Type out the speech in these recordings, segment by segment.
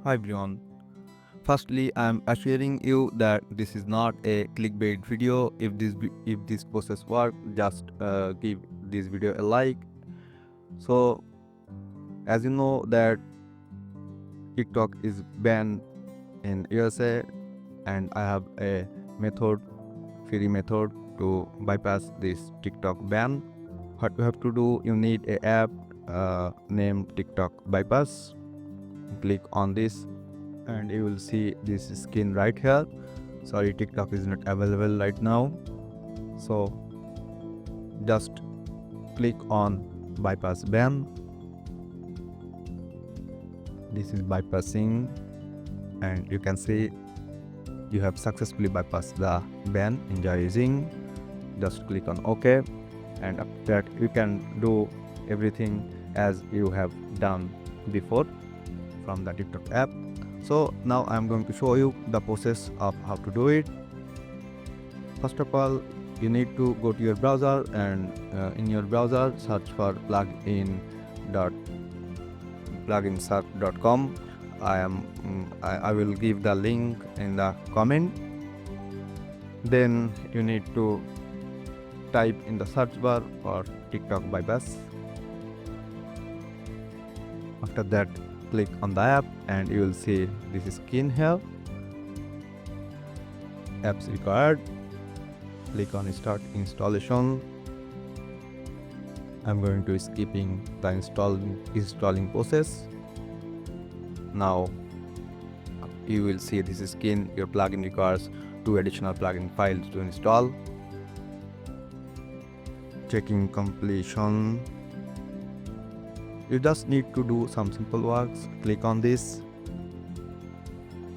Hi everyone. Firstly, I'm assuring you that this is not a clickbait video. If this process work, just give this video a like. So, as you know that TikTok is banned in USA, and I have a free method to bypass this TikTok ban. What you have to do, you need a app named TikTok Bypass. Click on this and you will see this skin right here. Sorry, TikTok is not available right now, so just click on bypass ban. This is bypassing, and you can see you have successfully bypassed the ban. Enjoy using. Just click on OK, and after that you can do everything as you have done before from the TikTok app. So now I'm going to show you the process of how to do it. First of all, you need to go to your browser, and in your browser search for pluginsearch.com. I will give the link in the comment. Then you need to type in the search bar for TikTok Bypass. After that, click on the app and you will see this skin here. Apps required. Click on start installation. I'm going to skipping the installing process. Now you will see this skin. Your plugin requires 2 additional plugin files to install. Checking completion. You just need to do some simple works. Click on this.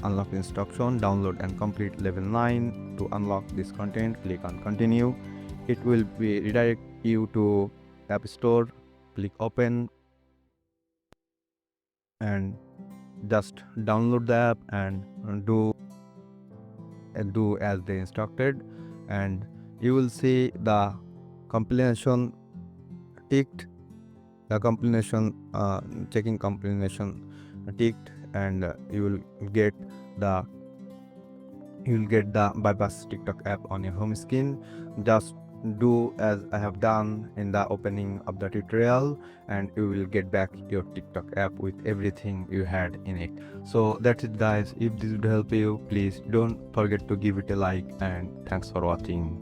Unlock instruction, download and complete level 9. To unlock this content, click on continue. It will be redirect you to App Store. Click open and just download the app and do as they instructed, and you will see the compilation ticked, the compilation checking compilation ticked, and you will get the bypass TikTok app on your home screen. Just do as I have done in the opening of the tutorial, and you will get back your TikTok app with everything you had in it. So that's it guys. If this would help you, please don't forget to give it a like, and thanks for watching.